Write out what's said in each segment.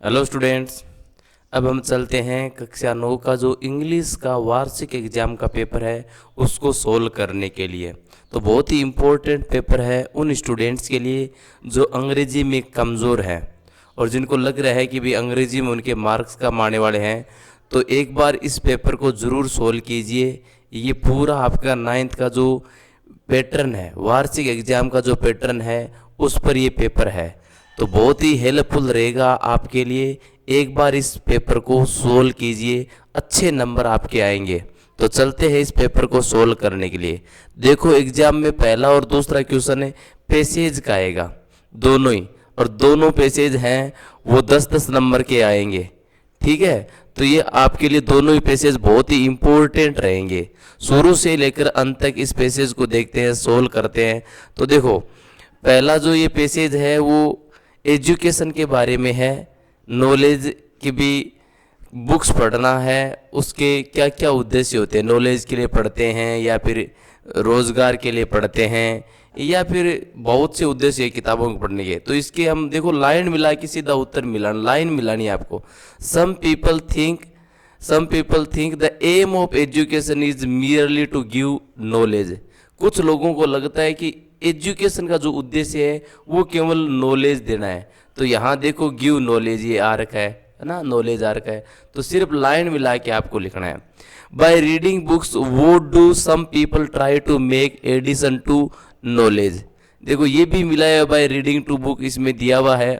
Hello students. अब हम चलते हैं कक्षा 9 का जो इंग्लिश का वार्षिक एग्जाम का पेपर है उसको सोल्व करने के लिए। तो बहुत ही इम्पोर्टेंट पेपर है उन स्टूडेंट्स के लिए जो अंग्रेजी में कमज़ोर हैं और जिनको लग रहा है कि भी अंग्रेजी में उनके मार्क्स कम आने वाले हैं। तो एक बार इस पेपर को ज़रूर सोल्व कीजिए। ये पूरा आपका 9th का जो पैटर्न है, वार्षिक एग्जाम का जो पैटर्न है उस पर ये पेपर है। तो बहुत ही हेल्पफुल रहेगा आपके लिए। एक बार इस पेपर को सोल्व कीजिए, अच्छे नंबर आपके आएंगे। तो चलते हैं इस पेपर को सोल्व करने के लिए। देखो एग्जाम में पहला और दूसरा क्वेश्चन है पैसेज का आएगा, दोनों ही, और दोनों पैसेज हैं वो 10-10 नंबर के आएंगे। ठीक है, तो ये आपके लिए दोनों ही पैसेज बहुत ही इंपॉर्टेंट रहेंगे। शुरू से लेकर अंत तक इस पैसेज को देखते हैं, सोल्व करते हैं। तो देखो पहला जो ये पैसेज है वो एजुकेशन के बारे में है। नॉलेज की भी बुक्स पढ़ना है, उसके क्या क्या उद्देश्य होते हैं। नॉलेज के लिए पढ़ते हैं या फिर रोज़गार के लिए पढ़ते हैं या फिर बहुत से उद्देश्य है किताबों को पढ़ने के। तो इसके हम देखो लाइन मिला के सीधा उत्तर मिलाना, लाइन मिलानी है आपको। Some people think the aim of education is merely to give knowledge. कुछ लोगों को लगता है कि एजुकेशन का जो उद्देश्य है वो केवल नॉलेज देना है। तो यहाँ देखो गिव नॉलेज ये आ रखा है ना, नॉलेज आ रखा है। तो सिर्फ लाइन मिला के आपको लिखना है। बाय रीडिंग बुक्स वो do some people try to make addition to knowledge. देखो ये भी मिला है, बाय रीडिंग टू बुक इसमें दिया हुआ है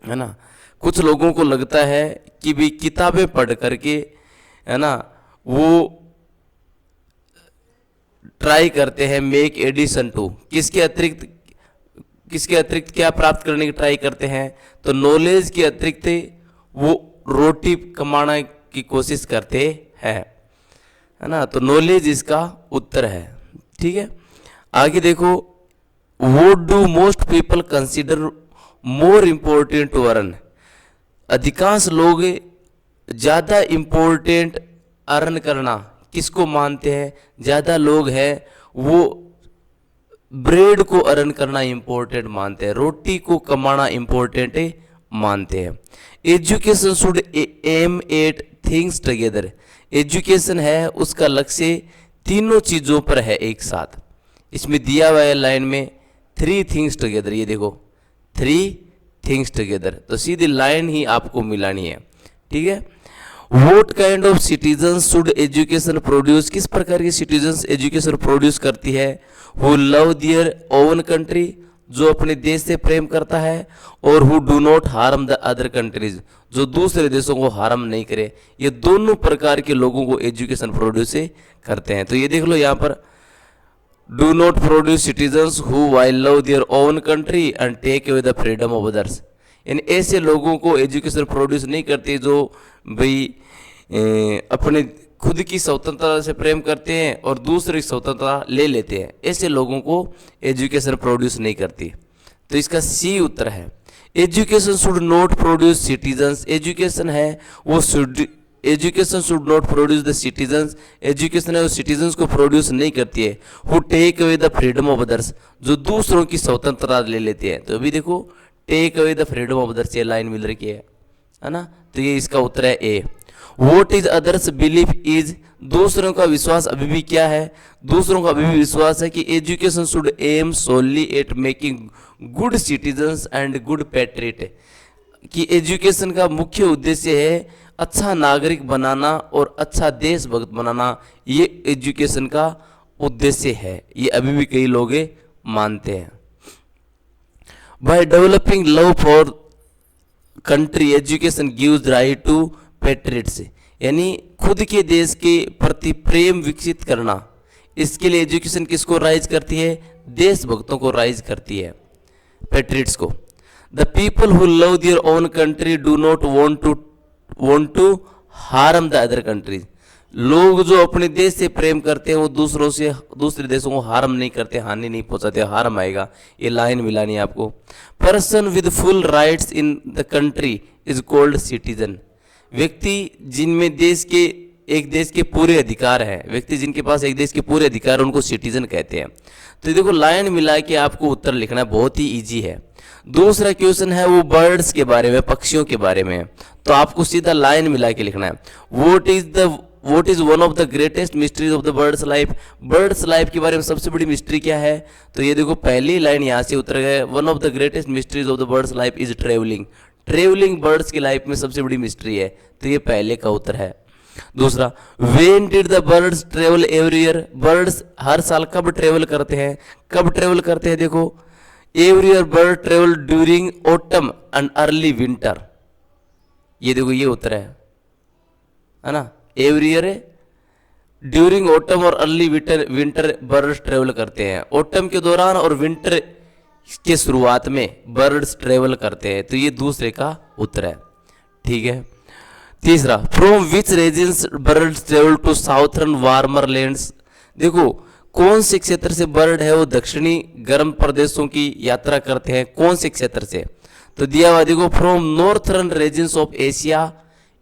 ना। कुछ लोगों को लगता है कि भी किताबें पढ़ करके, है ना, वो ट्राई करते हैं मेक एडिशन टू, किसके अतिरिक्त क्या प्राप्त करने की ट्राई करते हैं। तो नॉलेज के अतिरिक्त वो रोटी कमाने की कोशिश करते हैं, है ना। तो नॉलेज इसका उत्तर है। ठीक है, आगे देखो वो do most people consider more important to earn. अधिकांश लोग ज़्यादा इम्पोर्टेंट अर्न करना किसको मानते हैं। ज़्यादा लोग हैं वो ब्रेड को अर्न करना इंपॉर्टेंट मानते हैं, रोटी को कमाना इंपॉर्टेंट मानते हैं। Education should M at things together. Education है उसका लक्ष्य तीनों चीज़ों पर है एक साथ। इसमें दिया हुआ है लाइन में 3 थिंग्स टुगेदर। ये देखो 3 थिंग्स टुगेदर, तो सीधी लाइन ही आपको मिलानी है। ठीक है, what kind of citizen should education produce. किस प्रकार की सिटीजन्स एजुकेशन प्रोड्यूस करती है। Who love their own country, जो अपने देश से प्रेम करता है, और who do not harm the other countries, जो दूसरे देशों को हार्म नहीं करे। ये दोनों प्रकार के लोगों को एजुकेशन प्रोड्यूस करते हैं। तो ये देख लो यहाँ पर do not produce citizens who while love their own country and take away the freedom of others. यानी ऐसे लोगों को एजुकेशन प्रोड्यूस नहीं करती जो भाई अपने खुद की स्वतंत्रता से प्रेम करते हैं और दूसरे की स्वतंत्रता ले लेते हैं। ऐसे लोगों को एजुकेशन प्रोड्यूस नहीं करती। तो इसका सी उत्तर है। Education should not produce citizens. Education है वो education should not produce the citizens. Education है वो सिटीजन्स को प्रोड्यूस नहीं करती है। Who take away the freedom of others, जो दूसरों की स्वतंत्रता ले लेते हैं। तो अभी देखो take away the freedom of others ये लाइन मिल रही है ना। तो ये इसका उत्तर है A. What is others belief is, दूसरों का विश्वास अभी भी क्या है। दूसरों का अभी भी विश्वास है कि education should aim solely at making good citizens and good patriot. कि एजुकेशन का मुख्य उद्देश्य है अच्छा नागरिक बनाना और अच्छा देशभक्त बनाना। ये एजुकेशन का उद्देश्य है, ये अभी भी कई लोग मानते हैं। By developing love for country education gives right to patriots. यानी खुद के देश के प्रति प्रेम विकसित करना, इसके लिए एजुकेशन किसको राइज करती है, देशभक्तों को राइज करती है, पैट्रियट्स को। The people who love their own country do not want to harm the other countries. लोग जो अपने देश से प्रेम करते हैं वो दूसरे देशों को हार्म नहीं करते, हानि नहीं पहुंचाते, हार्म आएगा। ये लाइन मिलानी है आपको। Person with full rights in the country is called citizen. व्यक्ति जिनमें एक देश के पूरे अधिकार हैं, व्यक्ति जिनके पास एक देश के पूरे अधिकार उनको सिटीजन कहते हैं। तो देखो लाइन मिला के आपको उत्तर लिखना बहुत ही इजी है। दूसरा क्वेश्चन है वो बर्ड्स के बारे में, पक्षियों के बारे में, तो आपको सीधा लाइन मिला के लिखना है। What is one of the greatest mysteries of the birds life. Birds life के बारे में सबसे बड़ी मिस्ट्री क्या है, तो ये देखो पहली लाइन यहाँ से उतर गए, one of the greatest mysteries of the birds life is travelling. Travelling birds की लाइफ में सबसे बड़ी मिस्ट्री है, तो ये पहले का उत्तर है। दूसरा, when did the birds travel every year. Birds हर साल कब ट्रेवल करते हैं, कब ट्रेवल करते हैं, देखो every year bird travel during autumn and early winter. ये देखो ये उत्तर है ना, एवरी ईयर ड्यूरिंग ऑटम और अर्ली विंटर बर्ड्स ट्रेवल करते हैं। ऑटम के दौरान और विंटर के शुरुआत में बर्ड्स ट्रेवल करते हैं, तो ये दूसरे का उत्तर है। ठीक है। तीसरा, from which regions birds travel to southern warmer lands. देखो कौन से क्षेत्र से बर्ड है वो दक्षिणी गर्म प्रदेशों की यात्रा करते हैं, कौन से क्षेत्र से, तो दिया हुआ देखो from northern regions of Asia,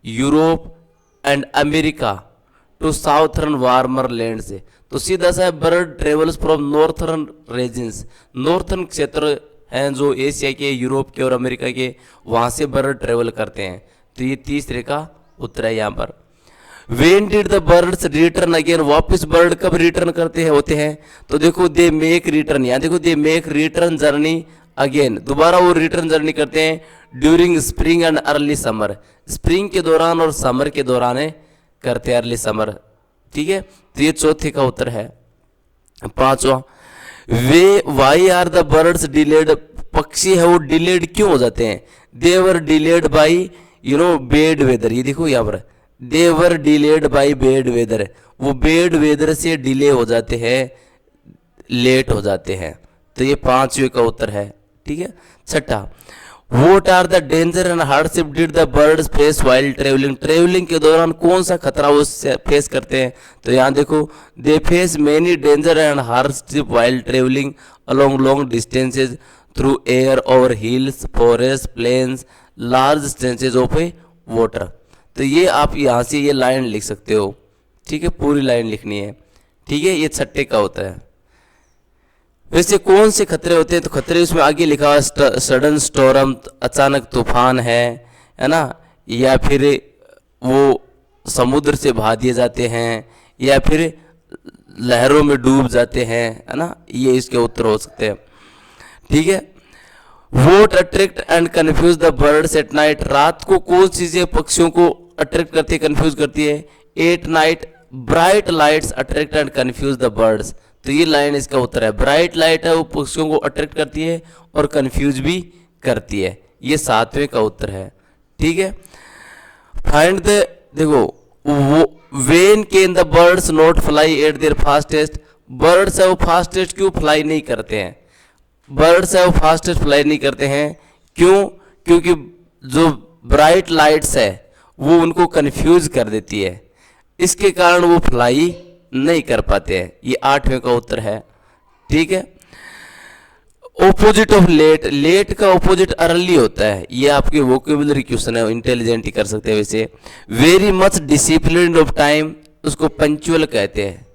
Europe and America to southern warmer land से, तो सीधा सा bird travels from northern regions, northern क्षेत्र हैं जो एशिया के, यूरोप के और अमेरिका के, वहां से बर्ड ट्रेवल करते हैं, तो ये तीसरे का उत्तर है यहाँ पर। When did the birds return again, वापस बर्ड कब रिटर्न करते हैं होते हैं, तो देखो दे मेक रिटर्न, यहाँ देखो they make return journey again, दोबारा वो रिटर्न जर्नी करते हैं during spring and early summer, spring के दौरान और समर के दौरान करते हैं, अर्ली समर। ठीक है, तो ये चौथे का उत्तर है। पांचवा, वे why are the birds delayed, पक्षी है वो डिलेड क्यों हो जाते हैं, they were delayed by bad weather. ये देखो यहाँ पर they were delayed by bad weather, वो बेड वेदर से डिले हो जाते हैं, लेट हो जाते हैं, तो ये पांचवे का उत्तर है। ठीक है। छठा, what are the danger and hardship did the birds face while travelling, travelling के दौरान कौन सा खतरा वो फेस करते हैं, तो यहाँ देखो they face many danger and hardship while travelling along long distances through air over hills forest plains large distances of water. तो ये आप यहाँ से ये लाइन लिख सकते हो। ठीक है, पूरी लाइन लिखनी है। ठीक है, ये छठे का होता है। वैसे कौन से खतरे होते हैं, तो खतरे उसमें आगे लिखा हुआ सडन स्टॉर्म, अचानक तूफान है ना, या फिर वो समुद्र से भा दिए जाते हैं, या फिर लहरों में डूब जाते हैं, है ना, ये इसके उत्तर हो सकते हैं। ठीक है। Vote attract and confuse the birds at night, रात को कौन सी चीजें पक्षियों को अट्रैक्ट करती है, कंफ्यूज करती है, at night bright lights attract and confuse the birds, तो ये लाइन इसका उत्तर है। ब्राइट लाइट है वो पक्षियों को अट्रैक्ट करती है और कंफ्यूज भी करती है, ये सातवें का उत्तर है। ठीक है। फाइंड द, देखो when can the birds not fly eight there fastest, birds है वो फास्टेस्ट क्यों फ्लाई नहीं करते हैं, बर्ड्स है वो फास्टेस्ट फ्लाई नहीं करते हैं, क्यों, क्योंकि जो ब्राइट लाइट्स है वो उनको कंफ्यूज कर देती है, इसके कारण वो फ्लाई नहीं कर पाते हैं, ये आठवें का उत्तर है। ठीक है। ऑपोजिट ऑफ लेट, लेट का ऑपोजिट अर्ली होता है, ये आपके वोकेबुलरी क्वेश्चन है, इंटेलिजेंट ही कर सकते हैं वैसे। Very much discipline of time, उसको पंक्चुअल कहते हैं।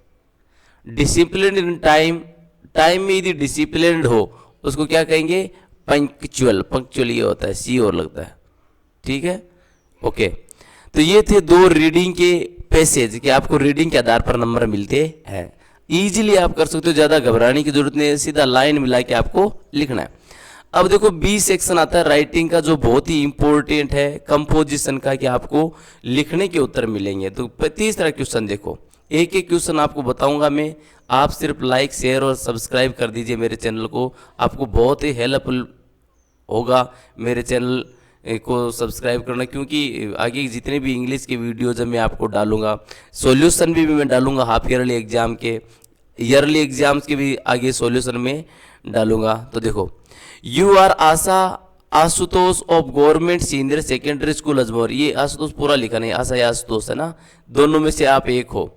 डिसिप्लिन इन टाइम, टाइम में यदि डिसिप्लिन हो उसको क्या कहेंगे, पंक्चुअल, पंक्चुअल ये होता है, सी और लगता है। ठीक है, ओके। तो ये थे दो रीडिंग के पैसेज कि आपको रीडिंग के आधार पर नंबर मिलते हैं, इजीली आप कर सकते हो, ज़्यादा घबराने की जरूरत नहीं है, सीधा लाइन मिला के आपको लिखना है। अब देखो बी सेक्शन आता है राइटिंग का, जो बहुत ही इंपॉर्टेंट है, कंपोजिशन का, कि आपको लिखने के उत्तर मिलेंगे। तो तीसरा क्वेश्चन देखो, एक एक क्वेश्चन आपको बताऊंगा मैं, आप सिर्फ लाइक शेयर और सब्सक्राइब कर दीजिए मेरे चैनल को, आपको बहुत ही हेल्पफुल होगा मेरे चैनल को सब्सक्राइब करना, क्योंकि आगे जितने भी इंग्लिश के वीडियोज मैं आपको डालूंगा, सॉल्यूशन भी मैं डालूंगा, हाफ ईयरली एग्जाम के, ईयरली एग्जाम्स के भी आगे सॉल्यूशन में डालूंगा। तो देखो, you are Asha Ashutosh of government senior secondary school Ajmer, ये आशुतोष पूरा लिखा नहीं, आशा या आशुतोष है ना, दोनों में से आप एक हो।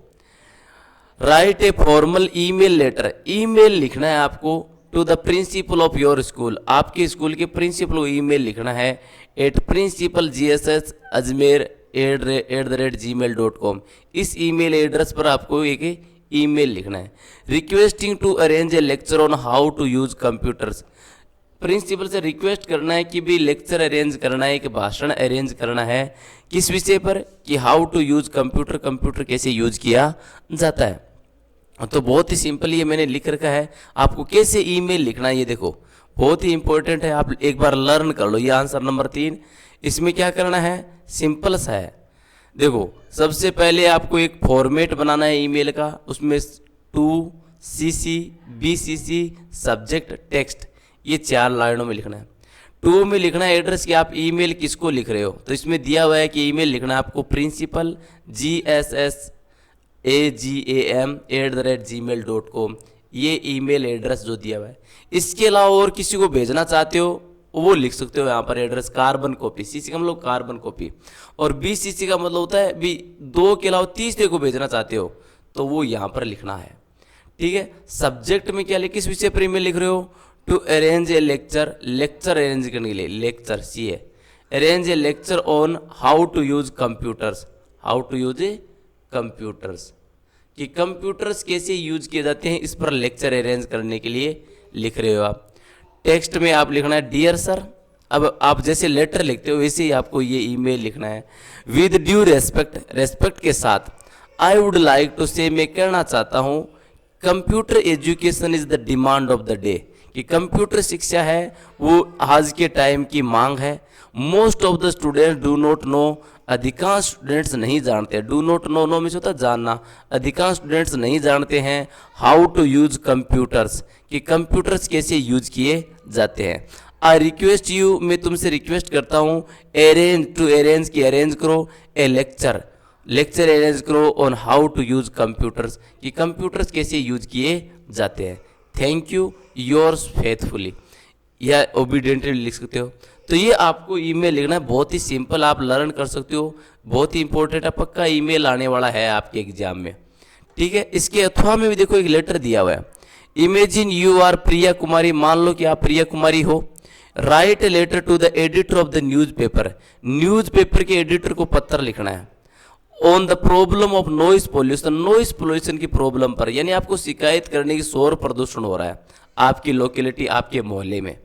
Write a formal email letter, email लिखना है आपको to the principal of your school, आपके स्कूल के प्रिंसिपल को ईमेल लिखना है एट प्रिंसिपल GSS ajmer@gmail.com, इस ईमेल एड्रेस पर आपको एक ईमेल लिखना है। Requesting to arrange a lecture on how to use computers, principal से रिक्वेस्ट करना है कि भी लेक्चर अरेंज करना है, एक भाषण अरेंज करना है, किस विषय पर, कि how to use computer, computer कैसे यूज किया जाता है। तो बहुत ही सिंपल ये मैंने लिख रखा है, आपको कैसे ईमेल लिखना है ये देखो, बहुत ही इंपॉर्टेंट है, आप एक बार लर्न कर लो। ये आंसर नंबर 3, इसमें क्या करना है, सिंपल सा है। देखो सबसे पहले आपको एक फॉर्मेट बनाना है ईमेल का, उसमें to CC BCC subject text, ये 4 लाइनों में लिखना है। 2 में लिखना है एड्रेस, कि आप ईमेल किसको लिख रहे हो, तो इसमें दिया हुआ है कि ईमेल लिखना है आपको प्रिंसिपल GSSAGAM@gmail.com, ये ईमेल एड्रेस जो दिया हुआ है। इसके अलावा और किसी को भेजना चाहते हो वो लिख सकते हो यहाँ पर एड्रेस, कार्बन कॉपी, CC का मतलब कार्बन कॉपी, और BCC का मतलब होता है भी 2 के अलावा तीसरे को भेजना चाहते हो तो वो यहाँ पर लिखना है। ठीक है, सब्जेक्ट में क्या किस विषय पर ईमेल लिख रहे हो, to arrange a lecture, lecture arrange करने के लिए, लेक्चर सी है, arrange a lecture on how to use computers, how to use a computers, कि कंप्यूटर्स कैसे यूज किए जाते हैं, इस पर लेक्चर अरेंज करने के लिए लिख रहे हो आप। टेक्स्ट में आप लिखना है डियर सर, अब आप जैसे लेटर लिखते हो वैसे ही आपको ये ईमेल लिखना है, विद ड्यू रेस्पेक्ट, रेस्पेक्ट के साथ, आई वुड लाइक टू से, मैं कहना चाहता हूँ, computer education is the demand of the day, कि कंप्यूटर शिक्षा है वो आज के टाइम की मांग है। Most of the students do not know, अधिकांश स्टूडेंट्स नहीं जानते, डू नॉट नो, नो में होता है जानना, अधिकांश स्टूडेंट्स नहीं जानते हैं हाउ टू यूज कंप्यूटर्स, कि कंप्यूटर्स कैसे यूज किए जाते हैं। आई रिक्वेस्ट यू, मैं तुमसे रिक्वेस्ट करता हूँ, अरेंज, टू अरेंज, की अरेंज करो ए लेक्चर, लेक्चर अरेंज करो on how to use computers, कि कंप्यूटर्स कैसे यूज किए जाते हैं। थैंक यू, योर्स फेथफुली, या ओबीडियंटली लिख सकते हो। तो ये आपको ईमेल लिखना है, बहुत ही सिंपल, आप लर्न कर सकते हो, बहुत ही इंपॉर्टेंट है, पक्का ईमेल आने वाला है आपके एग्जाम में। ठीक है, इसके अथवा में भी देखो एक लेटर दिया हुआ है, imagine you are Priya Kumari, मान लो कि आप प्रिया कुमारी हो, write a letter to the editor of the newspaper, newspaper के एडिटर को पत्र लिखना है, on the problem of noise pollution, noise pollution की प्रॉब्लम पर, यानी आपको शिकायत करने की शोर प्रदूषण हो रहा है आपकी लोकेलिटी, आपके मोहल्ले में।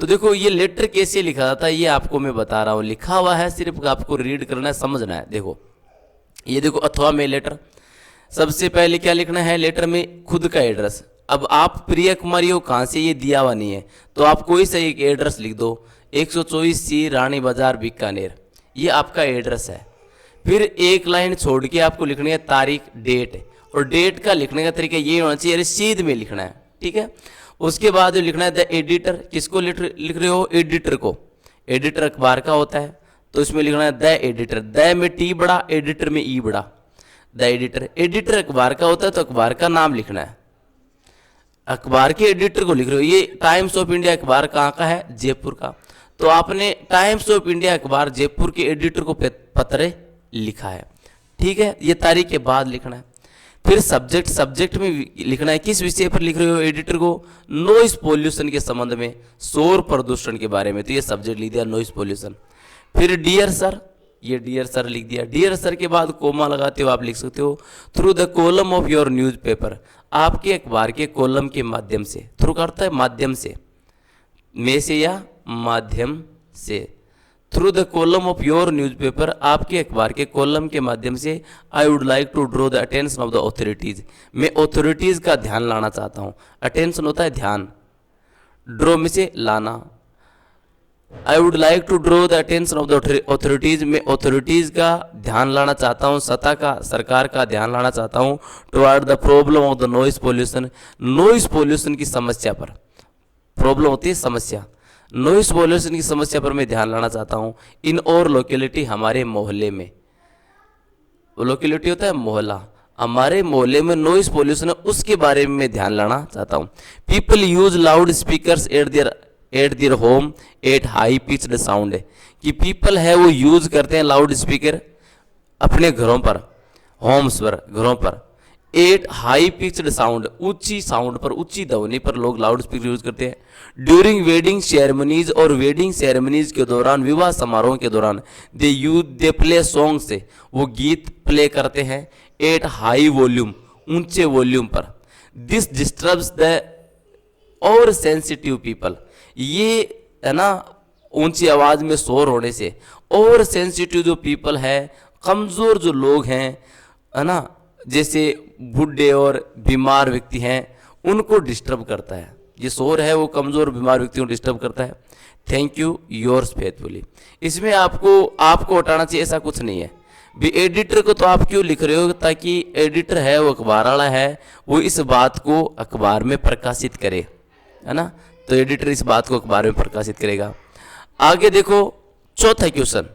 तो देखो ये लेटर कैसे लिखा जाता है ये आपको मैं बता रहा हूँ, लिखा हुआ है, सिर्फ आपको रीड करना है, समझना है। देखो ये देखो अथवा में लेटर, सबसे पहले क्या लिखना है लेटर में, खुद का एड्रेस। अब आप प्रिया कुमारी हो, कहाँ से ये दिया हुआ नहीं है, तो आप कोई सा एक एड्रेस लिख दो, 124C रानी बाजार बीकानेर, ये आपका एड्रेस है। फिर एक लाइन छोड़ के आपको लिखनी है तारीख, डेट, और डेट का लिखने का तरीका ये होना चाहिए रसीद में लिखना है। ठीक है, उसके बाद लिखना है द एडिटर, किसको लिख रहे हो, एडिटर को, एडिटर अखबार का होता है तो इसमें लिखना है द एडिटर, द में टी बड़ा, एडिटर में ई बड़ा, द एडिटर, एडिटर अखबार का होता है तो अखबार का नाम लिखना है, अखबार के एडिटर को लिख रहे हो। ये टाइम्स ऑफ इंडिया अखबार कहाँ का है, जयपुर का, तो आपने टाइम्स ऑफ इंडिया अखबार जयपुर के एडिटर को पत्र लिखा है। ठीक है, ये तारीख के बाद लिखना है। फिर सब्जेक्ट, सब्जेक्ट में लिखना है किस विषय पर लिख रहे हो एडिटर को, नॉइस पोल्यूशन के संबंध में, शोर प्रदूषण के बारे में, तो ये सब्जेक्ट लिख दिया नॉइस पोल्यूशन। फिर डियर सर, ये डियर सर लिख दिया, डियर सर के बाद कोमा लगाते हो आप लिख सकते हो, through the column of your newspaper, आपके अखबार के कॉलम के माध्यम से, थ्रू करता है माध्यम से, में से या माध्यम से, through the column of your newspaper, आपके अखबार के कॉलम के माध्यम से, I would like to draw the attention of the authorities, मैं ऑथोरिटीज़ का ध्यान लाना चाहता हूँ, अटेंशन होता है ध्यान, ड्रॉ में से लाना, I would like to draw the attention of the authorities, मैं ऑथोरिटीज़ का ध्यान लाना चाहता हूँ, सत्ता का, सरकार का ध्यान लाना चाहता हूँ, toward the problem of the noise pollution, noise pollution की समस्या पर, प्रॉब्लम होती है समस्या, नॉइस पोल्यूशन की समस्या पर मैं ध्यान लाना चाहता हूँ, इन और लोकेलिटी, हमारे मोहल्ले में, लोकेलिटी होता है मोहल्ला, हमारे मोहल्ले में नॉइस पोल्यूशन है उसके बारे में मैं ध्यान लाना चाहता हूँ। People use loud speakers eight their home at high pitched sound, कि पीपल है वो यूज करते हैं लाउड स्पीकर अपने घरों पर, होम्स पर, घरों पर, एट हाई पिच्ड साउंड, ऊंची साउंड पर, ऊंची ध्वनि पर लोग लाउड स्पीकर यूज करते हैं। ड्यूरिंग वेडिंग सेरेमनीज, और वेडिंग सेरेमनीज के दौरान, विवाह समारोह के दौरान, दे प्ले सॉन्ग, से वो गीत प्ले करते हैं, एट हाई वॉल्यूम, ऊंचे वॉल्यूम पर। दिस डिस्टर्ब्स द और सेंसिटिव पीपल, ये है ना ऊंची आवाज में शोर होने से, ओवर सेंसिटिव जो पीपल है, कमजोर जो लोग हैं, है ना, जैसे बूढ़े और बीमार व्यक्ति हैं, उनको डिस्टर्ब करता है। ये शोर है वो कमजोर बीमार व्यक्तियों को डिस्टर्ब करता है। Thank you, yours faithfully. इसमें आपको हटाना चाहिए, ऐसा कुछ नहीं है। भी एडिटर को तो आप क्यों लिख रहे हो, ताकि एडिटर है वो अखबार वाला है, वो इस बात को अखबार में प्रकाशित करे, है ना, तो एडिटर इस बात को अखबार में प्रकाशित करेगा। आगे देखो चौथा question,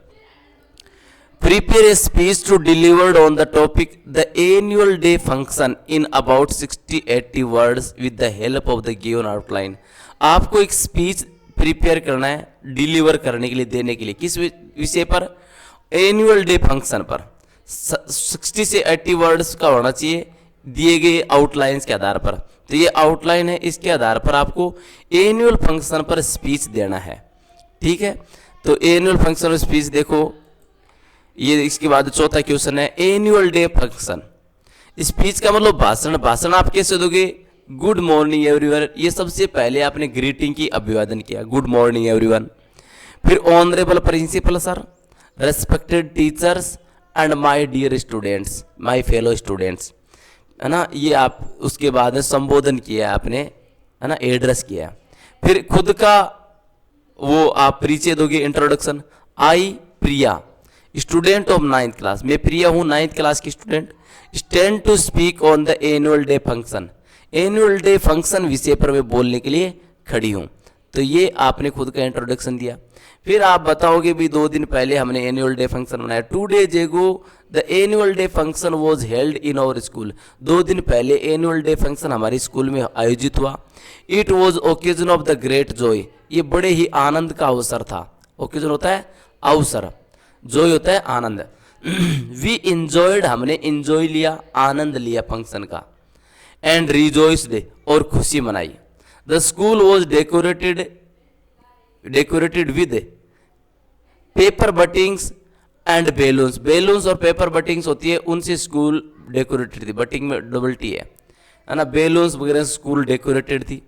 prepare a speech to delivered on the topic the annual day function in about 60-80 words with the help of the given outline. आपको एक स्पीच प्रिपेयर करना है डिलीवर करने के लिए, देने के लिए, किस विषय पर, एनुअल डे फंक्शन पर। 60 से 80 वर्ड्स का होना चाहिए दिए गए आउटलाइंस के आधार पर। तो ये आउटलाइन है, इसके आधार पर आपको एनुअल फंक्शन पर स्पीच देना है। ठीक है, तो एनुअल फंक्शन स्पीच देखो, ये इसके बाद चौथा क्वेश्चन है एनुअल डे फंक्शन। स्पीच का मतलब भाषण। भाषण आप कैसे दोगे, गुड मॉर्निंग एवरीवन, ये सबसे पहले आपने ग्रीटिंग की अभिवादन किया, गुड मॉर्निंग एवरीवन। फिर honourable principal sir, respected teachers and my dear students, my fellow students, है ना, ये आप उसके बाद में संबोधन किया आपने, है ना, एड्रेस किया। फिर खुद का वो आप परिचय दोगे, introduction. I Priya, student of 9th class, मैं प्रिया हूँ 9th क्लास की student, stand to speak on the annual day function, annual day function विषय पर मैं बोलने के लिए खड़ी हूँ। तो ये आपने खुद का इंट्रोडक्शन दिया। फिर आप बताओगे भी 2 दिन पहले हमने एनुअल डे फंक्शन मनाया, 2 days ago the annual day function was held in our school, 2 दिन पहले एनुअल डे फंक्शन हमारे स्कूल में आयोजित हुआ। It was occasion of the great joy, ये बड़े ही आनंद का अवसर था। ओकेजन होता है अवसर, जॉय होता है आनंद। वी इंजॉयड, हमने इंजॉय लिया, आनंद लिया फंक्शन का। एंड रिजॉइस्ड, और खुशी मनाई। The school was decorated with paper buntings and balloons, balloons और पेपर बटिंग्स होती है, उनसे स्कूल डेकोरेटेड थी, बटिंग में डबल टी है ना, बेलून्स वगैरह स्कूल डेकोरेटेड थी।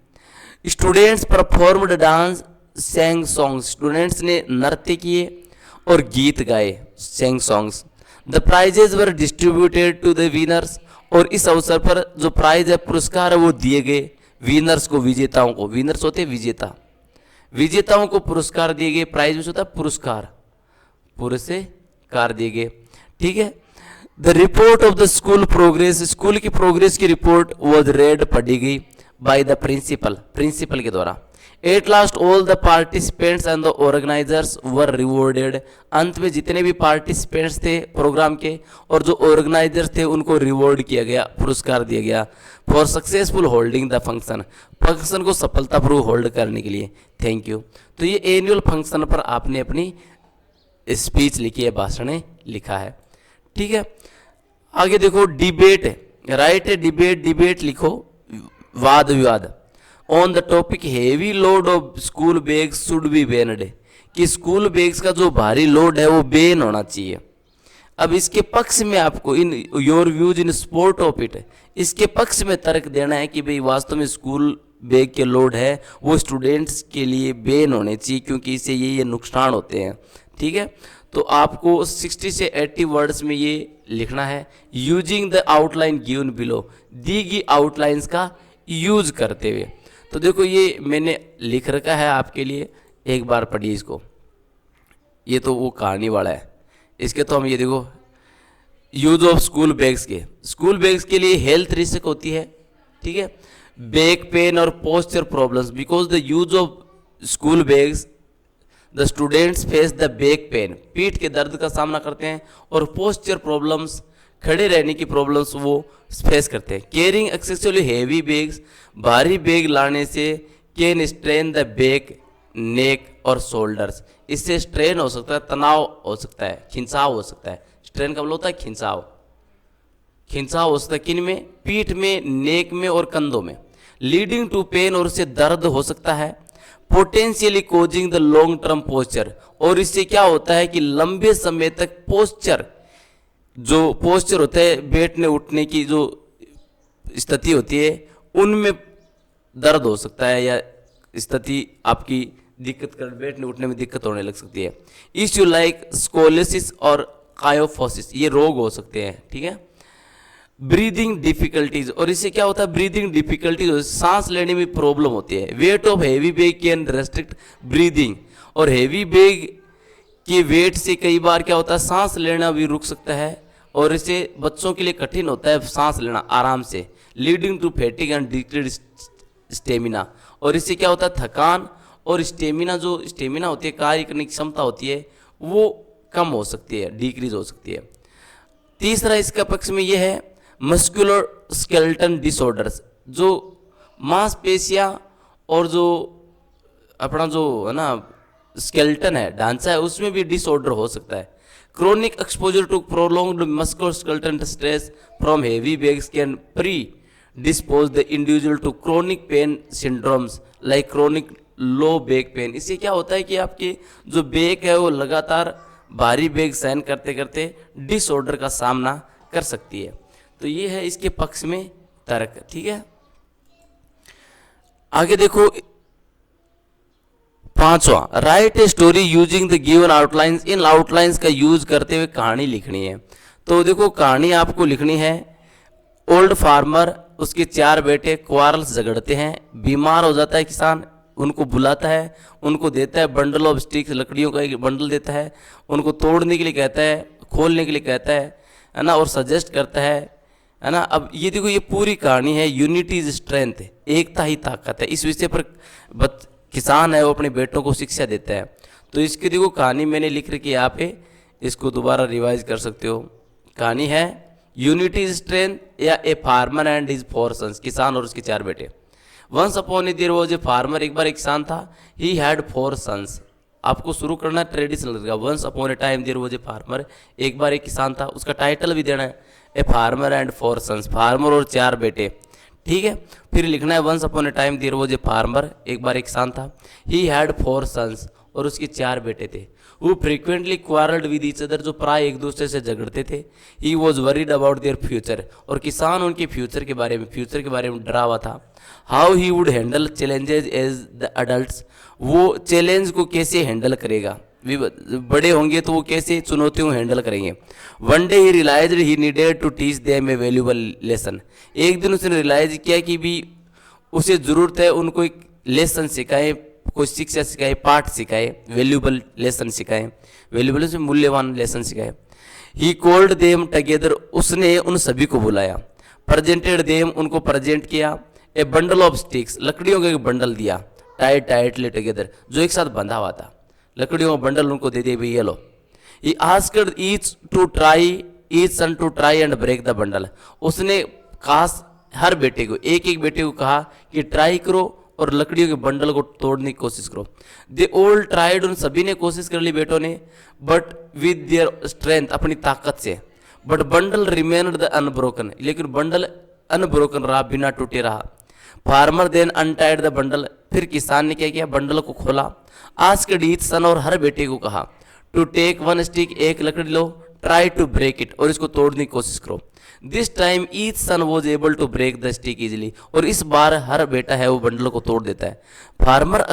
Students performed dance sang songs, students ने नृत्य किए और गीत गाए, sang songs. The prizes were distributed to the winners, और इस अवसर पर जो प्राइज है, पुरस्कार है, वो दिए गए विनर्स को, विजेताओं को। विनर्स होते हैं विजेता, विजेताओं को पुरस्कार दिए गए। प्राइज में होता है पुरस्कार, पुरस्कार दिए गए। ठीक है, the report of the school progress, school की प्रोग्रेस की रिपोर्ट वॉज रेड, पढ़ी गई बाय द प्रिंसिपल, प्रिंसिपल के द्वारा। At last all the participants and the organisers were rewarded, अंत में जितने भी पार्टिसिपेंट्स थे प्रोग्राम के और जो ऑर्गेनाइजर्स थे उनको रिवॉर्ड किया गया, पुरस्कार दिया गया। For successful holding the function, function को सफलतापूर्वक होल्ड करने के लिए। Thank you. तो ये एनुअल फंक्शन पर आपने अपनी स्पीच लिखी है, भाषण लिखा है। ठीक है, आगे देखो डिबेट, राइट है डिबेट, डिबेट लिखो, वाद विवाद। On the topic heavy load of school bags should be banned, कि स्कूल बैग्स का जो भारी लोड है वो बैन होना चाहिए। अब इसके पक्ष में आपको in your views in support of it, इसके पक्ष में तर्क देना है कि भाई वास्तव में स्कूल बैग के लोड है वो स्टूडेंट्स के लिए बैन होने चाहिए, क्योंकि इससे ये नुकसान होते हैं। ठीक है, तो आपको 60 से 80 वर्ड्स में ये लिखना है, using the outline given below, दी गई आउटलाइंस का यूज करते हुए। तो देखो ये मैंने लिख रखा है आपके लिए, एक बार पढ़िए इसको। ये तो वो कहानी वाला है, इसके तो हम ये देखो यूज ऑफ स्कूल बैग्स के, स्कूल बैग्स के लिए हेल्थ रिस्क होती है। ठीक है, बैक पेन और posture problems, because the use of school bags the students face the back pain, पीठ के दर्द का सामना करते हैं, और पोस्चर प्रॉब्लम्स, खड़े रहने की प्रॉब्लम्स वो फेस करते हैं। कैरिंग एक्सेसिवली हेवी बैग्स, भारी बैग लाने से कैन स्ट्रेन द बैक, नेक और शोल्डर्स, इससे स्ट्रेन हो सकता है, तनाव हो सकता है, खिंचाव हो सकता है। स्ट्रेन का मतलब होता है खिंचाव, खिंचाव हो सकता है किन में, पीठ में, नेक में और कंधों में। लीडिंग टू पेन, और इससे दर्द हो सकता है। Potentially causing the long term posture, और इससे क्या होता है कि लंबे समय तक पोस्चर, जो पोस्चर होता है बैठने उठने की जो स्थिति होती है, उनमें दर्द हो सकता है या स्थिति आपकी दिक्कत कर, बैठने उठने में दिक्कत होने लग सकती है। इश्यू लाइक स्कोलिसिस और कायोफोसिस, ये रोग हो सकते हैं, ठीक है। ब्रीदिंग डिफिकल्टीज, और इससे क्या होता है, ब्रीदिंग डिफिकल्टीज, सांस लेने में प्रॉब्लम होती है। Weight of heavy bag can restrict breathing, और हेवी बैग के वेट से कई बार क्या होता है, सांस लेना भी रुक सकता है, और इससे बच्चों के लिए कठिन होता है सांस लेना आराम से, leading to fatigue and decrease stamina, और इससे क्या होता है, थकान और स्टेमिना, जो स्टेमिना होती है, कार्य करने की क्षमता होती है, वो कम हो सकती है, डिक्रीज हो सकती है। तीसरा इसका पक्ष में ये है मस्कुलर स्केलेटन डिसऑर्डर्स, जो मांसपेशियां और जो अपना जो है ना स्केलेटन है, ढांचा है, उसमें भी डिसऑर्डर हो सकता है। Chronic exposure to prolonged muscular skeleton stress from heavy bags can predispose the individual to chronic pain syndromes like chronic low back pain. इससे क्या होता है कि आपकी जो बैक है वो लगातार भारी बैग सहन करते करते डिसऑर्डर का सामना कर सकती है। तो ये है इसके पक्ष में तर्क, ठीक है। आगे देखो पांचवा, right a story using the given outlines. In outlines का यूज करते हुए कहानी लिखनी है। तो देखो कहानी आपको लिखनी है, ओल्ड फार्मर, उसके 4 बेटे क्वारल्स, झगड़ते हैं, बीमार हो जाता है किसान, उनको बुलाता है, उनको देता है बंडल ऑफ स्टिक्स, लकड़ियों का एक बंडल देता है, उनको तोड़ने के लिए कहता है, खोलने के लिए कहता है ना, और सजेस्ट करता है ना। अब ये देखो ये पूरी कहानी है, यूनिटी इज स्ट्रेंथ, एकता ही ताकत है। इस विषय पर किसान है वो अपने बेटों को शिक्षा देता है। तो इसकी देखो कहानी मैंने लिख रखी है यहाँ पे, इसको दोबारा रिवाइज कर सकते हो। कहानी है यूनिटी इज स्ट्रेंथ या a farmer and his 4 sons, किसान और उसके 4 बेटे। Once upon a there was a farmer, एक बार एक किसान था, ही हैड 4 सन्स। आपको शुरू करना ट्रेडिशनल लगेगा, once upon a time there was a farmer, एक बार एक किसान था, उसका टाइटल भी देना है a farmer and 4 sons, farmer और 4 बेटे, ठीक है। फिर लिखना है once upon a time there was a farmer, एक बार एक किसान था, ही हैड 4 सन्स, और उसके 4 बेटे थे। वो frequently quarrelled with each other, जो प्राय एक दूसरे से झगड़ते थे। He was worried about their future, और किसान उनके फ्यूचर के बारे में डरा हुआ था। How he would handle challenges as the adults, वो चैलेंज को कैसे हैंडल करेगा, बड़े होंगे तो वो कैसे चुनौतियों को हैंडल करेंगे। One day he realised he needed to teach them a valuable lesson, एक दिन उसने रियलाइज किया कि भी उसे ज़रूरत है उनको एक लेसन सिखाए, कोई शिक्षा सिखाए, पाठ सिखाए, वैल्यूएबल लेसन सिखाए, वैल्यूएबल से मूल्यवान लेसन सिखाए। ही कॉल्ड देम टुगेदर, उसने उन सभी को बुलाया। प्रेजेंटेड देम, उनको प्रेजेंट किया। ए बंडल ऑफ स्टिक्स, लकड़ियों का एक बंडल दिया। टाइटली टुगेदर, जो एक साथ बंधा हुआ था, लकड़ियों का बंडल उनको दे दिया, भाई ये लो। He asked each son to try and break the bundle, उसने खास हर बेटे को, एक एक बेटे को कहा कि ट्राई करो और लकड़ियों के बंडल को तोड़ने की कोशिश करो। दे ऑल ट्राइड, उन सभी ने कोशिश कर ली बेटों ने, बट विद देयर स्ट्रेंथ, अपनी ताकत से। But bundle remained the unbroken, लेकिन बंडल अनब्रोकन रहा, बिना टूटे रहा। Farmer then untied the bundle, फिर किसान ने क्या किया, बंडल को खोला। आस्क्ड ईच सन, और हर बेटे को कहा, टू टेक 1 स्टिक, एक लकड़ी लो, ट्राई टू ब्रेक इट, और इसको तोड़ने की कोशिश करो। This time each son was able to break the stick easily, और इस बार हर बेटा है वो बंडल को तोड़ देता है। फार्मर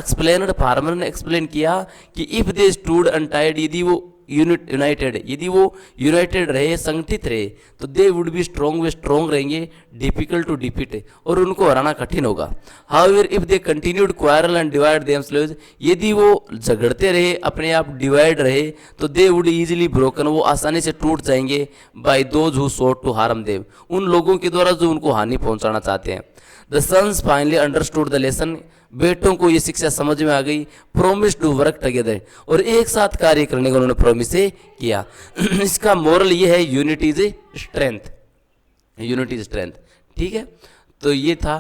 ने एक्सप्लेन किया कि इफ दे स्टूड अनटाइड, यदि वो यूनाइटेड रहे, संगठित रहे, तो they would be strong, way strong रहेंगे। डिफिकल्ट टू डिफीट, और उनको हराना कठिन होगा। However if they continued quarrel and divide themselves, यदि वो झगड़ते रहे, अपने आप डिवाइड रहे, तो दे वुड इजीली ब्रोकन, वो आसानी से टूट जाएंगे। By those who sought to harm them, उन लोगों के द्वारा जो उनको हानि पहुंचाना चाहते हैं। The sons finally understood the lesson, बेटों को ये शिक्षा समझ में आ गई। प्रोमिस टू वर्क टुगेदर, और एक साथ कार्य करने का उन्होंने प्रोमिस किया। इसका मोरल ये है, unity is strength, unity is strength, ठीक है। तो ये था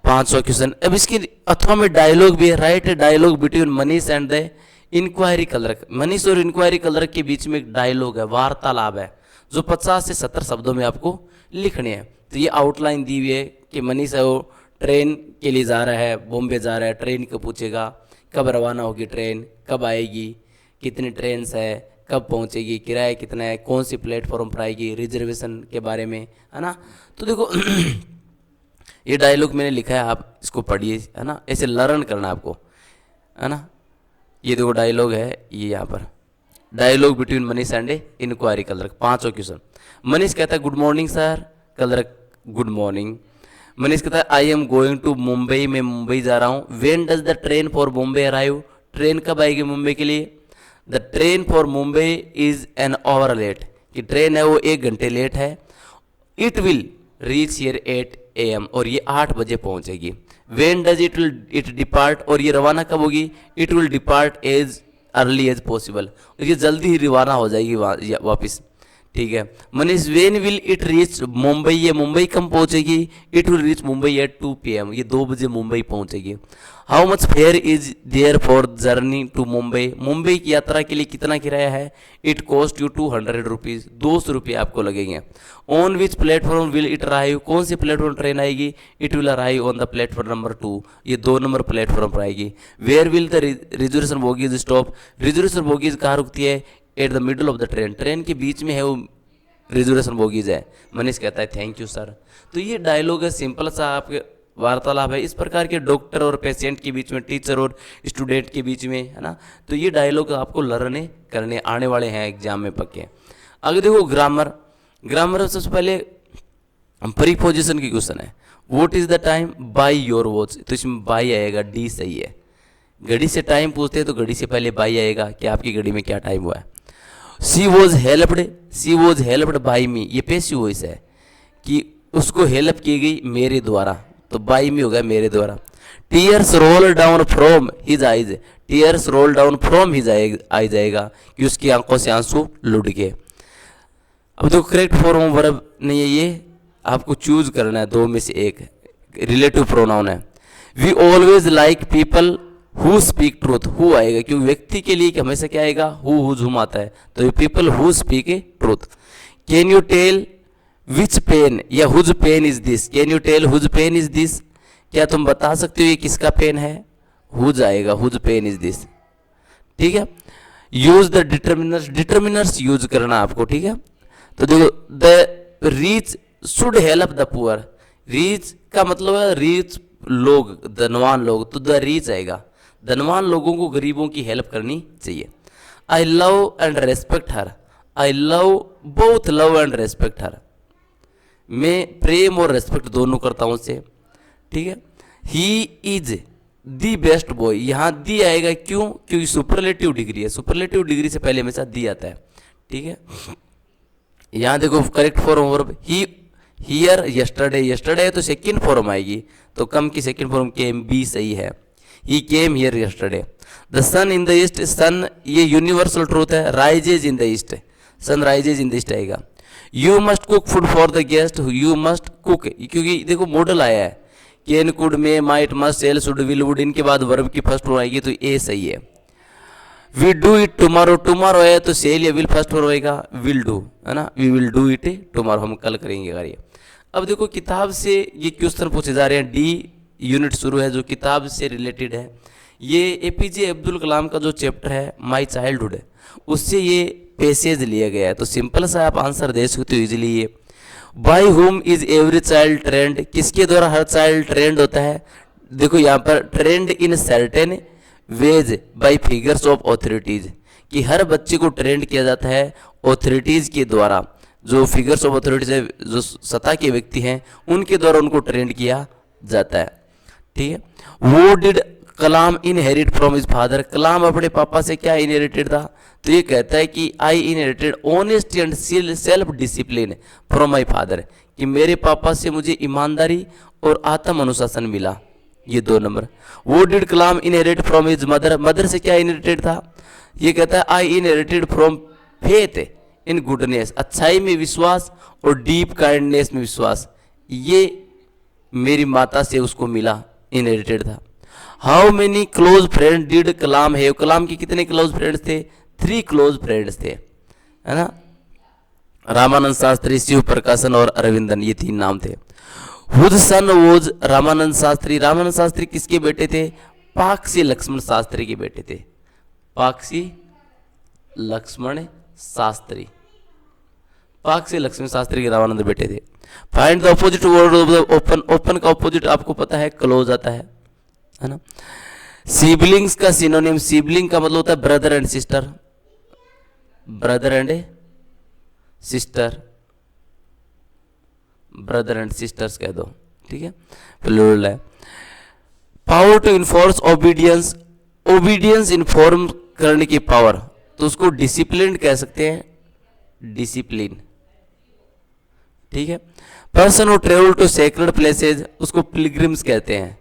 500 क्वेश्चन। अब इसकी अथवा में डायलॉग भी है, write dialogue between Manish and the inquiry clerk. Manish और इंक्वायरी क्लर्क के बीच में एक डायलॉग है, वार्तालाप है, जो 50 से 70 शब्दों में आपको लिखने हैं। तो ये आउटलाइन दी हुई है कि मनीष है वो ट्रेन के लिए जा रहा है, बॉम्बे जा रहा है, ट्रेन को पूछेगा कब रवाना होगी ट्रेन, कब आएगी, कितनी ट्रेन है, कब पहुंचेगी, किराया कितना है, कौन सी प्लेटफॉर्म पर आएगी, रिजर्वेशन के बारे में, है ना। तो देखो ये डायलॉग मैंने लिखा है, आप इसको पढ़िए, है ना, ऐसे लर्न करना आपको, है ना। ये देखो डायलॉग है, ये यहाँ पर dialogue between Manish and inquiry, कल रख 5 क्वेश्चन। मनीष कहता है गुड मॉर्निंग सर, कल रख गुड मॉर्निंग। मनीष कहता है I am going to Mumbai, मैं मुंबई जा रहा हूँ। When does the train for Mumbai arrive, train कब आएगी मुंबई के लिए। The train for Mumbai is an hour late, कि ट्रेन है वो 1 घंटे लेट है। It will reach here 8 AM, और ये 8 बजे पहुंचेगी। व्हेन डज इट डिपार्ट, और ये रवाना कब होगी। It will depart as early as possible, और ये जल्दी ही रवाना हो जाएगी वापस, ठीक है। Manish when will it reach Mumbai, ये मुंबई कब पहुंचेगी। It will reach Mumbai at 2 PM, ये 2 बजे मुंबई पहुंचेगी। How much fare is there for journey to Mumbai, Mumbai की यात्रा के लिए कितना किराया है। इट कॉस्ट यू 200 रुपीज़, 200 रुपये आपको लगेंगे। On which platform will it arrive, कौन से प्लेटफॉर्म ट्रेन आएगी। It will arrive on the platform number 2, ये 2 नंबर प्लेटफॉर्म पर आएगी। Where will the reservation bogies stop, reservation bogies कहाँ रुकती है। At the middle of the train, train के बीच में है वो रिजर्वेशन बोगीज है। मनीष कहता है थैंक यू सर। तो ये डायलॉग है, सिंपल सा आपके वार्तालाप है। इस प्रकार के डॉक्टर और पेशेंट के बीच में, टीचर और स्टूडेंट के बीच में, है ना। तो ये डायलॉग आपको लर्न करने आने वाले हैं एग्जाम में पक्के। अगर देखो ग्रामर, ग्रामर में सबसे पहले प्रीपोजिशन की क्वेश्चन है। What is the time by your watch, तो इसमें बाय आएगा, डी सही है। घड़ी से टाइम पूछते हैं तो घड़ी से पहले बाय आएगा कि आपकी घड़ी में क्या टाइम हुआ है। सी वॉज हेल्प्ड बाय मी, ये पैसिव वॉइस है कि उसको हेल्प की गई मेरे द्वारा, तो बाय मी होगा मेरे द्वारा। Tears roll down from his eyes, tears roll down from his eyes आएगा कि उसकी आंखों से आंसू लुढ़ गए। अब देखो करेक्ट फॉर्म वर्ब नहीं है, ये आपको चूज करना है 2 में से एक। रिलेटिव प्रोनाउन है। We always like people who speak truth, who आएगा क्योंकि व्यक्ति के लिए हमेशा क्या आएगा, हु झूम आता है, तो people who speak a truth. Can you tell which pen या whose pen is this, can you tell whose pen is this, क्या तुम बता सकते हो ये किसका पेन है। हुज आएगा, हुज पेन इज दिस, ठीक है। Use the determiners, determiners use करना आपको, ठीक है। तो देखो the reach should help the poor, reach का मतलब है रीच लोग, धनवान लोग, तो द रीच आएगा, धनवान लोगों को गरीबों की हेल्प करनी चाहिए। I love and respect her, I love both love and respect her, मैं प्रेम और रेस्पेक्ट दोनों करता हूं उससे, ठीक है। He is the best boy, यहाँ दी आएगा क्यों, क्योंकि सुपरलेटिव डिग्री है, सुपरलेटिव डिग्री से पहले हमेशा दी आता है, ठीक है। यहाँ देखो correct form verb he, here yesterday, yesterday है तो सेकंड फॉर्म आएगी, तो कम की सेकंड फॉर्म केम, बी सही है। He came here yesterday. The sun in the east, sun ये यूनिवर्सल ट्रूथ है, rises in the east, sun rises in the east आएगा। You must cook food for the guest, you must cook, क्योंकि देखो modal आया है, can could may might must shall should will would, इनके बाद verb की first form आएगी, तो ए सही है। We do it tomorrow, tomorrow है तो सेल या विल फर्स्ट फॉर्म होएगा, विल डू, है ना, we will do it tomorrow, हम कल करेंगे कार्य। अब देखो किताब से ये क्वेश्चन पूछे जा रहे हैं, डी यूनिट शुरू है जो किताब से रिलेटेड है। ये एपीजे अब्दुल कलाम का जो चैप्टर है माय चाइल्डहुड है, उससे ये पैसेज लिया गया है, तो सिंपल सा आप आंसर दे सकते हो इजीली। ये by whom is every child trained, किसके द्वारा हर चाइल्ड ट्रेंड होता है। देखो यहाँ पर trend in certain veg bye figures of authorities, कि हर बच्चे को ट्रेंड किया जाता है ऑथोरिटीज के द्वारा, जो फिगर्स ऑफ ऑथोरिटीज है, जो सत्ता के व्यक्ति हैं उनके द्वारा उनको ट्रेंड किया जाता है, ठीक है। वो did Kalam inherit from his father, Kalam अपने पापा से क्या इनहेरिटेड था, तो ये कहता है कि आई inherited honesty and self discipline from my father, कि मेरे पापा से मुझे ईमानदारी और आत्म अनुशासन मिला, ये 2 नंबर। वो did Kalam inherit from his mother, mother से क्या इनहेरिटेड था, ये कहता है आई inherited from faith in goodness, अच्छाई में विश्वास और डीप काइंडनेस में विश्वास, ये मेरी माता से उसको मिला, इनहेरिटेड था। How many close friend did Kalam है, कलाम के कितने क्लोज फ्रेंड्स थे, 3 क्लोज फ्रेंड्स थे, है ना, रामानंद शास्त्री, शिव प्रकाशन और अरविंदन, ये 3 नाम थे। Whose son was Ramanand Shastri, Ramanand Shastri किसके बेटे थे, पाकसी लक्ष्मण शास्त्री के बेटे थे, पाकसी लक्ष्मण शास्त्री, पाक से लक्ष्मी शास्त्री के रामानंद बेटे थे। Find the opposite word of the open, open का ऑपोजिट आपको पता है क्लोज आता है ना। सिबलिंग्स का सिनोनिम, सिबलिंग का मतलब होता है brother and sister, brother and sister, brother and sisters कह दो, ठीक है, प्लूरल है। Power to enforce obedience, obedience inform करने की पावर, तो उसको डिसिप्लिन कह सकते हैं, डिसिप्लिन, ठीक है। Person who travel to sacred places, उसको पिलग्रिम्स कहते हैं।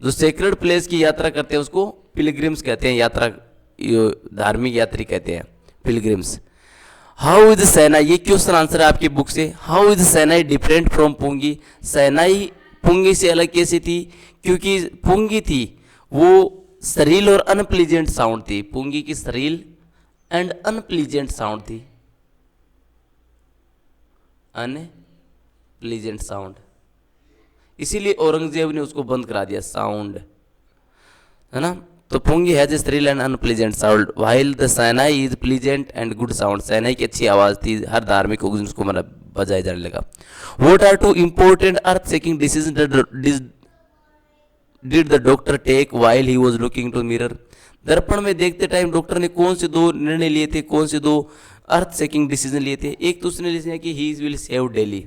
जो सेक्रेड प्लेस की यात्रा करते हैं उसको पिलग्रिम्स कहते हैं, यात्रा धार्मिक यात्री कहते हैं, पिलग्रिम्स। हाउ इज सैनाई, ये क्वेश्चन आंसर है आपकी बुक से। हाउ इज सैनाई डिफरेंट फ्रॉम पुंगी, सैनाई पुंगी से अलग कैसी थी, क्योंकि पुंगी थी वो सरील और अनप्लीजेंट साउंड थी, पुंगी की सरील एंड अनप्लीजेंट साउंड थी, अनप्लीजेंट साउंड, इसीलिए औरंगजेब ने उसको बंद करा दिया साउंड, है ना। तो pungi has a shrill and unpleasant sound while the shehnai is pleasant and good sound, shehnai की अच्छी आवाज थी, हर धार्मिक ओकेजन उसको मतलब बजाया जाने लगा। What are two important earth shaking decision did the doctor take while he was looking to mirror, दर्पण में देखते टाइम डॉक्टर ने कौन से दो निर्णय लिए थे, कौन से दो अर्थ शेकिंग डिसीजन लिए थे। एक तो उसने लिया कि he will save daily,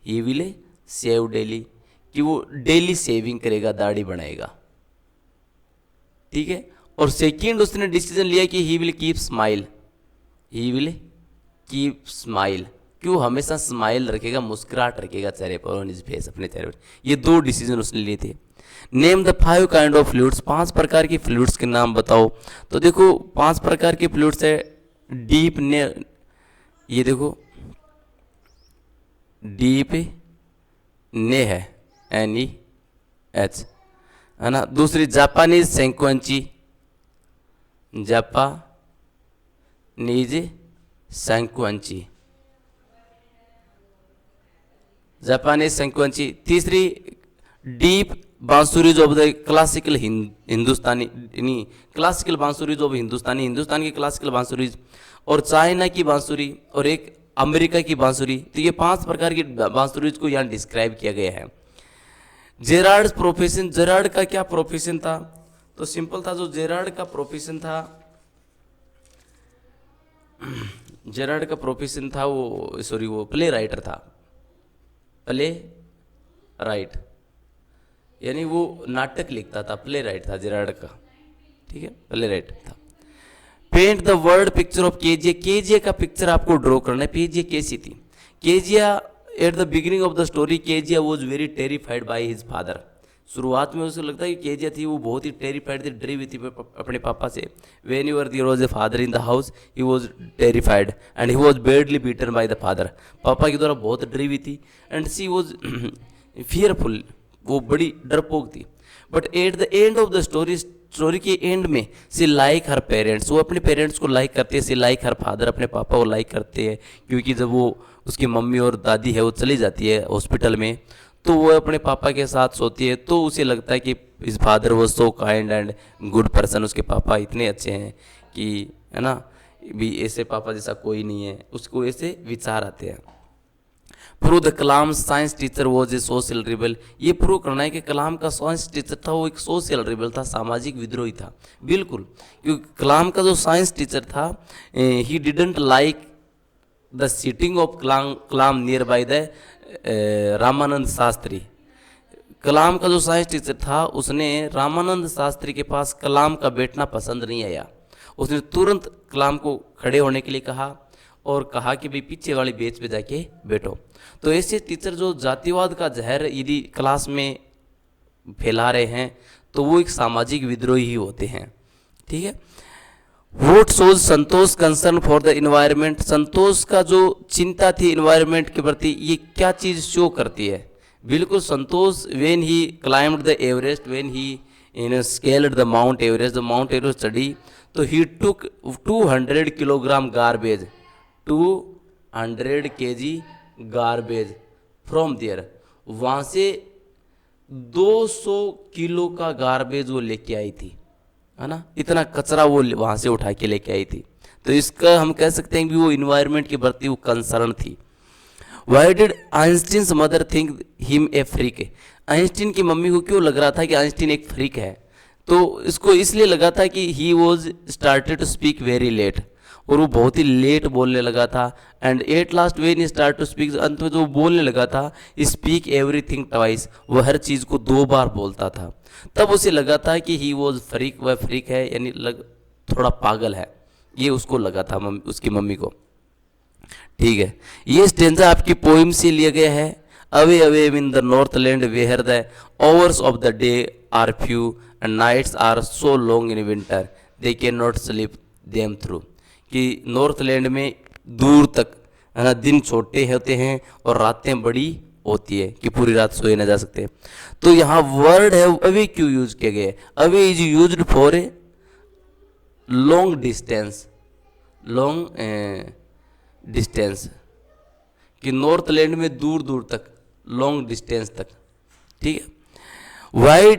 he will save daily, कि वो डेली सेविंग करेगा, दाढ़ी बनाएगा, ठीक है। और सेकंड उसने डिसीजन लिया कि he will keep smile, he will keep smile, क्यों हमेशा स्माइल रखेगा, मुस्कुराहट रखेगा चेहरे पर, ऑन हिज फेस, अपने चेहरे पर। ये दो डिसीजन उसने लिए थे। Name the 5 kind of fluids, 5 प्रकार की फ्लूइड्स के नाम बताओ। तो देखो 5 प्रकार के फ्लूइड्स है। डीप ने, ये देखो डीप ने है NEH, है ना। दूसरी जापानीज सेंक्वेंची, जापानीज सेंक्वेंची, जापानीज सेंक्वेंची। तीसरी डीप बांसुरीज ऑफ द क्लासिकल हिंदुस्तानी, नहीं क्लासिकल बांसुरीज ऑफ हिंदुस्तानी, हिंदुस्तान की क्लासिकल बांसुरीज, और चाइना की बांसुरी, और एक अमेरिका की बांसुरी। तो ये 5 प्रकार की बांसुरीज को यहाँ डिस्क्राइब किया गया है। जेरार्ड प्रोफेशन, जेरार्ड का क्या प्रोफेशन था, तो सिंपल था। जो जेरार्ड का प्रोफेशन था, जेरार्ड का प्रोफेशन था वो, सॉरी वो प्ले राइटर था, प्ले राइट, यानी वो नाटक लिखता था, प्ले राइट था जेरार्ड का, ठीक है, प्ले राइट था। Paint the word picture of Kezia, Kezia का पिक्चर आपको ड्रॉ करना है, केजिया कैसी थी। Kezia at the beginning of the story, Kezia was very terrified by his father, शुरुआत में उसे लगता है कि केजिया थी वो बहुत ही टेरिफाइड थी, डरी हुई थी अपने पापा से। When your there was a father in the house he was terrified and he was badly beaten by the father, पापा के द्वारा बहुत डरी हुई थी। एंड सी वॉज फियरफुल, वो बड़ी डरपोक थी। But at the end of the story, story के एंड में सी लाइक हर पेरेंट्स, वो अपने पेरेंट्स को लाइक करती है। सी लाइक हर फादर, अपने पापा को लाइक करते हैं, क्योंकि जब वो उसकी मम्मी और दादी है वो चली जाती है हॉस्पिटल में, तो वो अपने पापा के साथ सोती है। तो उसे लगता है कि इस फादर वो so kind and good person, उसके पापा इतने अच्छे हैं कि, है ना, भी ऐसे पापा जैसा कोई नहीं है, उसको ऐसे विचार आते हैं। Prove the Kalam science teacher was a social rebel, ये प्रूव करना है कि कलाम का साइंस टीचर था वो एक सोशल रिबल था, सामाजिक विद्रोही था। बिल्कुल, क्योंकि कलाम का जो साइंस टीचर था, he didn't like the sitting of Kalam near by the Ramanand Shastri. Kalam का जो साइंस टीचर था उसने रामानंद शास्त्री के पास कलाम का बैठना पसंद नहीं आया। उसने तुरंत कलाम को खड़े होने के लिए कहा और कहा कि भाई पीछे वाली बेंच पे जाके बैठो। तो ऐसे टीचर जो जातिवाद का जहर यदि क्लास में फैला रहे हैं तो वो एक सामाजिक विद्रोही ही होते हैं, ठीक है। What shows Santosh concern for the environment, Santosh का जो चिंता थी इन्वायरमेंट के प्रति, ये क्या चीज़ शो करती है। बिल्कुल Santosh, when he climbed the Everest, when he scaled the Mount Everest, the Mount Everest study, तो he took 200 kilogram garbage, 200 kg garbage from there, वहाँ से 200 किलो का गार्बेज वो लेके आई थी, है ना, इतना कचरा वो वहाँ से उठा के लेके आई थी। तो इसका हम कह सकते हैं कि वो इन्वायरमेंट के प्रति वो कंसर्न थी। Why did Einstein's mother think him a freak, Einstein की मम्मी को क्यों लग रहा था कि आइंस्टीन एक फ्रीक है? तो इसको इसलिए लगा था कि he was started to speak very late, और वो बहुत ही लेट बोलने लगा था। And at last when start to speak, अंत में जो वो बोलने लगा था, स्पीक एवरीथिंग ट्वाइस, वो हर चीज़ को 2 बार बोलता था। तब उसे लगा था कि ही वॉज फ्रीक, वह फ्रीक है, यानी थोड़ा पागल है, ये उसको लगा था उसकी मम्मी को। ठीक है, ये स्टेंजा आपकी पोइम से लिया गया है। Away away in the north land where the hours of the day are few and nights are so long in winter they can not sleep them through, कि नॉर्थ लैंड में दूर तक है ना दिन छोटे होते हैं और रातें बड़ी होती है कि पूरी रात सोए ना जा सकते। तो यहाँ वर्ड है अवे क्यों यूज किया गया है? Away is used for a long distance, long distance, कि नॉर्थ लैंड में दूर दूर तक, लॉन्ग डिस्टेंस तक। ठीक है, why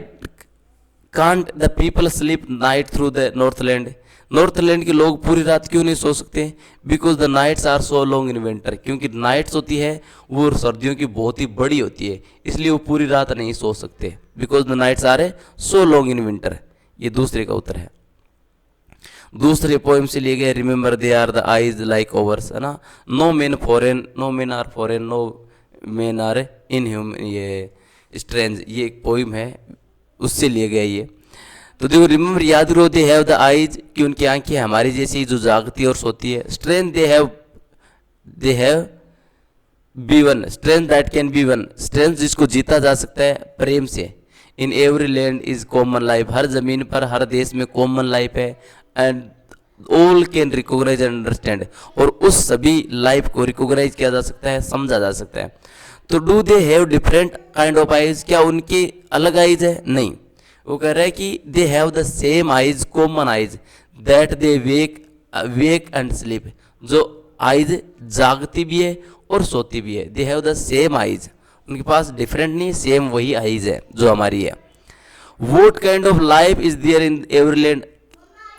can't the people sleep night through the north land, north land के लोग पूरी रात क्यों नहीं सो सकते? Because the nights are so long in winter, क्योंकि नाइट्स होती है वो सर्दियों की बहुत ही बड़ी होती है, इसलिए वो पूरी रात नहीं सो सकते। Because the nights are a so long in winter, ये दूसरे का उत्तर है। दूसरे पोएम से लिए गए, remember they are the eyes like ours, है ना, no men foreign, no men are foreign, no men are in human, ये स्ट्रेंज, ये एक पोइम है, उससे लिए गया ये। तो देखो, रिमेंबर याद रहो, दे हैव द आईज, कि उनकी आंखें हमारी जैसी जो जागती और सोती है। Strength they have be won, strength that can be won, strength जिसको जीता जा सकता है प्रेम से। In every land is common life, हर जमीन पर हर देश में कॉमन लाइफ है। And all can recognise and understand, और उस सभी लाइफ को रिकॉग्नाइज किया जा सकता है, समझा जा सकता है। तो do they have different kind of eyes, क्या उनके अलग आइज है? नहीं, वो कह रहा है कि they have the same eyes, common eyes, that they wake and sleep, जो आइज जागती भी है और सोती भी है। They have the same eyes, उनके पास डिफरेंट नहीं, सेम वही आइज है जो हमारी है। What kind of life is there in every land,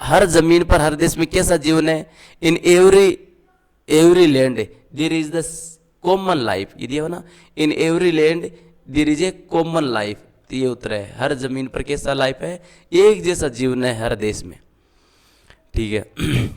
हर जमीन पर हर देश में कैसा जीवन है? In every land there is the common life, ये दिया हो ना, in every land there is a common life, तो ये उत्तर है। हर जमीन पर कैसा लाइफ है? एक जैसा जीवन है हर देश में। ठीक है,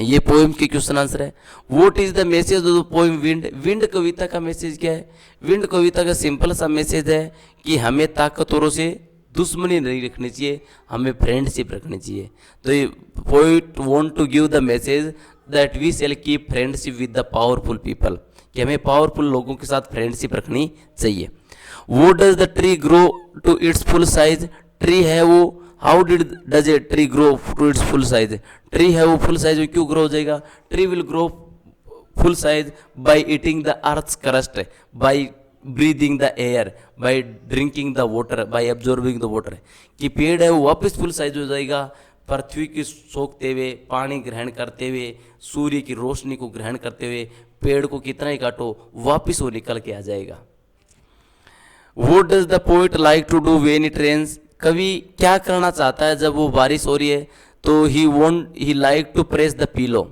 ये पोएम के क्वेश्चन आंसर है। What is the message of the poem wind, wind कविता का मैसेज क्या है? विंड कविता का सिंपल सा मैसेज है कि हमें ताकतवरों से दुश्मनी नहीं रखनी चाहिए, हमें फ्रेंडशिप रखनी चाहिए। तो ये poet want to give the message that we shall keep friendship with the powerful people, कि हमें पावरफुल लोगों के साथ फ्रेंडशिप रखनी चाहिए। वो does the tree grow to its full size, tree है वो, how does a tree grow to its full size, tree है वो फुल साइज में क्यों ग्रो हो जाएगा? Tree will grow full size by eating the earth's crust, by breathing the air, by drinking the water, by absorbing the water, कि पेड़ है वो वापस फुल साइज हो जाएगा पृथ्वी की सोखते हुए, पानी ग्रहण करते हुए, सूर्य की रोशनी को ग्रहण करते हुए। पेड़ को कितना ही काटो वापस वो निकल के आ जाएगा। What does the poet like to do when it rains, कवि क्या करना चाहता है जब वो बारिश हो रही है? तो he like to press the pillow,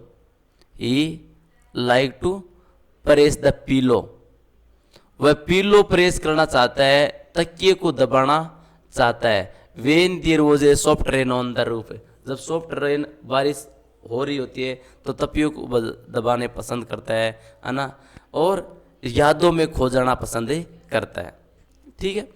he like to press the pillow, वह पिलो प्रेस करना चाहता है, तकिए को दबाना चाहता है। When there was a soft rain on the roof, जब सॉफ्ट रेन बारिश हो रही होती है तो तकियों को दबाने पसंद करता है ना, और यादों में खो जाना पसंद करता है। ठीक है,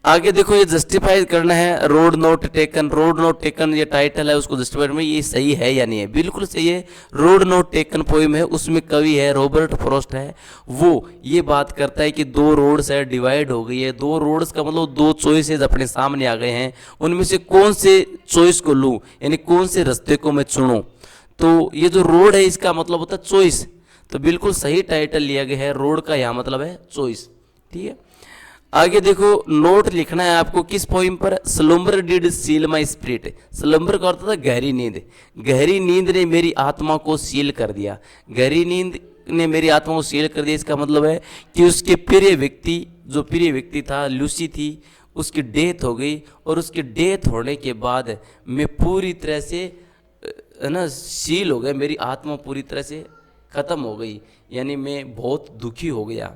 आगे देखो, ये जस्टिफाई करना है। Road not taken, road not taken ये टाइटल है, उसको जस्टिफाई में ये सही है या नहीं है? बिल्कुल सही है। रोड नोट टेकन पोइम है, उसमें कवि है रॉबर्ट फ्रॉस्ट है, वो ये बात करता है कि 2 रोड्स है डिवाइड हो गई है। 2 रोड्स का मतलब 2 चॉइसेस अपने सामने आ गए हैं, उनमें से कौन से चॉइस को लूँ, यानी कौन से रास्ते को मैं चुनूँ। तो ये जो रोड है इसका मतलब होता है चॉइस, तो बिल्कुल सही टाइटल लिया गया है। रोड का यहाँ मतलब है चॉइस। ठीक है, आगे देखो, नोट लिखना है आपको किस पोइम पर? Slumber did seal my spirit, slumber का अर्थ था गहरी नींद, गहरी नींद ने मेरी आत्मा को सील कर दिया, गहरी नींद ने मेरी आत्मा को सील कर दिया। इसका मतलब है कि उसके प्रिय व्यक्ति, जो प्रिय व्यक्ति था लूसी थी, उसकी डेथ हो गई, और उसकी डेथ होने के बाद मैं पूरी तरह से है ना सील हो गया, मेरी आत्मा पूरी तरह से खत्म हो गई, यानी मैं बहुत दुखी हो गया।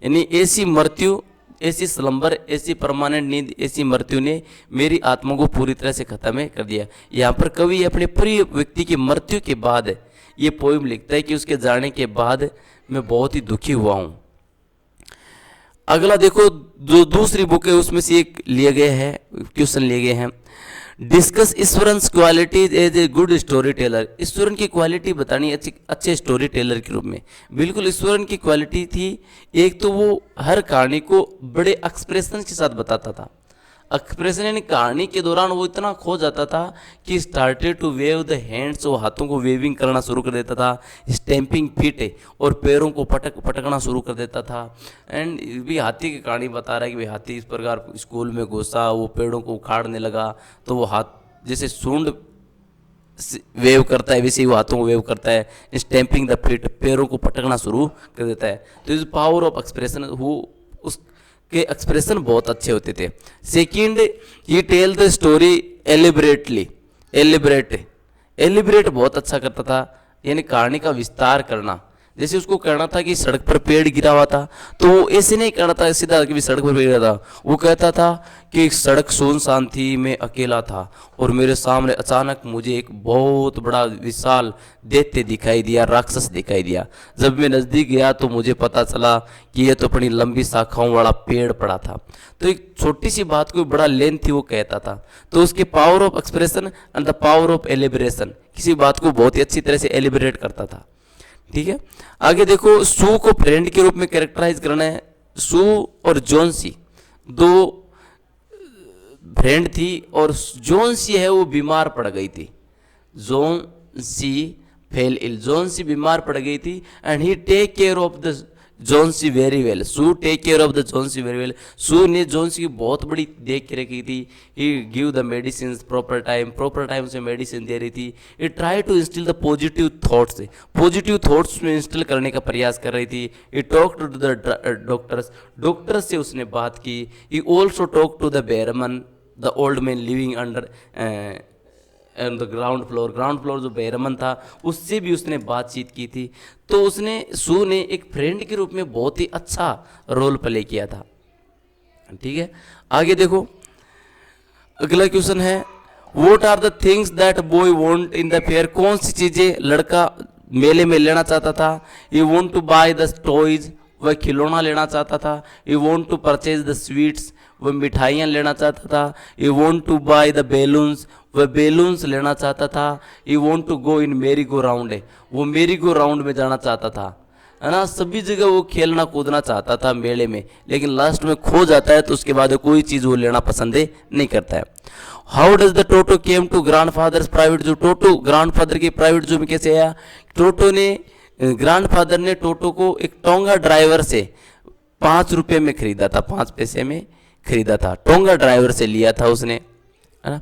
यानी ऐसी मृत्यु, ऐसी स्लंबर, ऐसी परमानेंट नींद, ऐसी मृत्यु ने मेरी आत्मा को पूरी तरह से खत्म कर दिया। यहाँ पर कवि अपने प्रिय व्यक्ति की मृत्यु के बाद ये पोइम लिखता है कि उसके जाने के बाद मैं बहुत ही दुखी हुआ हूँ। अगला देखो, जो दूसरी बुक है उसमें से एक लिए गए हैं, क्वेश्चन लिए गए हैं, discuss Iswaran's qualities as a good storyteller. Iswaran की क्वालिटी बतानी अच्छे स्टोरी टेलर के रूप में। बिल्कुल ईश्वरन की क्वालिटी थी, एक तो वो हर कहानी को बड़े एक्सप्रेशन के साथ बताता था। एक्सप्रेशन यानी कहानी के दौरान वो इतना खो जाता था कि started to wave the hands, वो हाथों को वेविंग करना शुरू कर देता था, स्टैम्पिंग फीट और पैरों को पटकना शुरू कर देता था। एंड भी हाथी की कहानी बता रहा है कि भाई हाथी इस प्रकार स्कूल में घुसा, वो पेड़ों को उखाड़ने लगा, तो वो हाथ जैसे सूंड वेव करता है वैसे ही वो हाथों को वेव करता है, स्टैम्पिंग द फीट, पैरों को पटकना शुरू कर देता है। तो इस पावर ऑफ एक्सप्रेशन, वो उस के एक्सप्रेशन बहुत अच्छे होते थे। Second, he tell the story elaborately, elaborate बहुत अच्छा करता था, यानी कहानी का विस्तार करना। जैसे उसको कहना था कि सड़क पर पेड़ गिरा हुआ था, तो वो ऐसे नहीं कहना था सीधा कि सड़क पर पेड़ गिरा था, वो कहता था कि सड़क सुनसान थी, मैं अकेला था और मेरे सामने अचानक मुझे एक बहुत बड़ा विशाल दैत्य दिखाई दिया, राक्षस दिखाई दिया। जब मैं नज़दीक गया तो मुझे पता चला कि यह तो अपनी लंबी शाखाओं वाला पेड़ पड़ा था। तो एक छोटी सी बात को बड़ा लेंथ थी वो कहता था। तो उसके power of expression and the power of elaboration, किसी बात को बहुत ही अच्छी तरह से एलिबरेट करता था। ठीक है, आगे देखो, सू को फ्रेंड के रूप में कैरेक्टराइज करना है। सू और जॉन्सी दो फ्रेंड थी और जॉन्सी है वो बीमार पड़ गई थी। जॉन्सी फेल इल, जॉन्सी बीमार पड़ गई थी and he take care of the Johnsy very well, Sue take care of the Johnsy very well. Sue ने जॉन्सी की बहुत बड़ी देख के रखी थी। He give the medicine proper time से मेडिसिन दे रही थी। He try to instil the positive thoughts में इंस्टिल करने का प्रयास कर रही थी। He talk to the doctors से उसने बात की। He also talk to the Behrman, the old man living under and the ground floor जो बेरमन था उससे भी उसने बातचीत की थी। तो उसने, सू ने एक फ्रेंड के रूप में बहुत ही अच्छा रोल प्ले किया था। ठीक है, आगे देखो, अगला क्वेश्चन है, what are the things that boy want in the fair. कौन सी चीजें लड़का मेले में लेना चाहता था। He want to buy the toys, वह खिलौना लेना चाहता था। He want to purchase the sweets, वह मिठाइयाँ लेना चाहता था। He want to buy the balloons, वह बैलून्स लेना चाहता था। ही वांट टू गो इन मेरी गो राउंड, वो मेरी गो राउंड में जाना चाहता था, है ना। सभी जगह वो खेलना कूदना चाहता था मेले में, लेकिन लास्ट में खो जाता है तो उसके बाद कोई चीज़ वो लेना पसंद नहीं करता है। How does the Toto came to grandfather's private zoo, Toto grandfather के प्राइवेट जू में कैसे आया। टोटो ने, ग्रैंडफादर ने टोटो को एक टोंगा ड्राइवर से 5 रुपये में खरीदा था, 5 पैसे में खरीदा था, टोंगा ड्राइवर से लिया था उसने, है ना।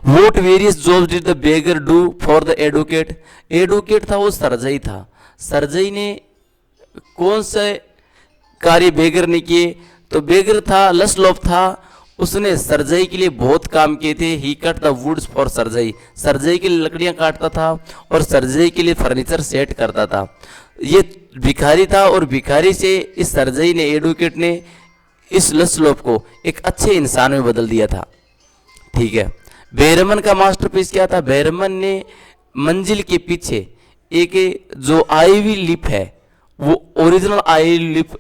Vote various jobs did the beggar do for the advocate, advocate था वो सरजई था, सरजई ने कौन से कार्य बेगर ने किए। तो बेगर था, लसलोफ था, उसने सरजई के लिए बहुत काम किए थे। ही कट द वुड्स फॉर सरजई, सरजई के लिए लकड़ियां काटता था और सरजई के लिए फर्नीचर सेट करता था। ये भिखारी था और भिखारी से इस सरजई ने, एडवोकेट ने इस लसलोफ को एक अच्छे इंसान में बदल दिया था। ठीक है, बेरमन का मास्टरपीस क्या था। बेरमन ने मंजिल के पीछे एक जो आईवी लिप है वो ओरिजिनल आई लिप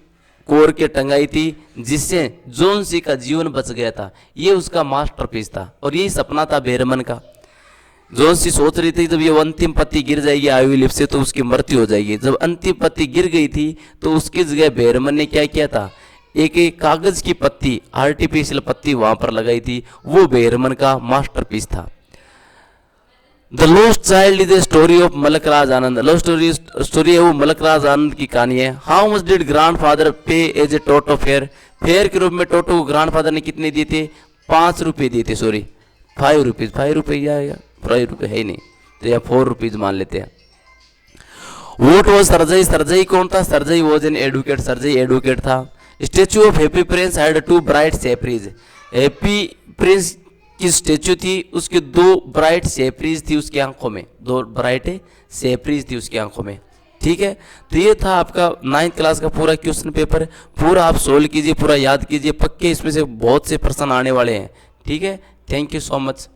कोर के टंगाई थी, जिससे जॉन्सी का जीवन बच गया था। ये उसका मास्टरपीस था और यही सपना था बेरमन का। जॉन्सी सोच रही थी जब ये अंतिम पत्ती गिर जाएगी आईवी लिप से तो उसकी मृत्यु हो जाएगी। जब अंतिम पत्ती गिर गई थी तो उसकी जगह बेरमन ने क्या किया था, एक कागज की पत्ती, आर्टिफिशियल पत्ती वहां पर लगाई थी। वो बेरमन का मास्टरपीस था। The lost child is a story of Mulk Raj Anand, love story है वो मलकराज आनंद की कहानी है। How much did grandfather pay as a toto fare, fare के रूप में टोटो को ग्रैंडफादर ने कितने दिए थे, 5 रुपये दिए थे, सॉरी 5 रुपीज, 5 रुपये आएगा, 5 रुपये है ही नहीं तो या 4 रुपीज मान लेते हैं। वोट वॉज सरजई, सरजई कौन था, Sergei was an advocate, Sergei advocate था। Statue of Happy Prince had 2 bright sapphires, Happy Prince की स्टेच्यू थी, उसके 2 ब्राइट सेपरीज थी उसकी आंखों में, 2 ब्राइट सेपरीज थी उसकी आंखों में। ठीक है, तो ये था आपका 9th क्लास का पूरा क्वेश्चन पेपर। पूरा आप सोल्व कीजिए, पूरा याद कीजिए, पक्के इसमें से बहुत से प्रश्न आने वाले हैं। ठीक है, थैंक यू सो मच।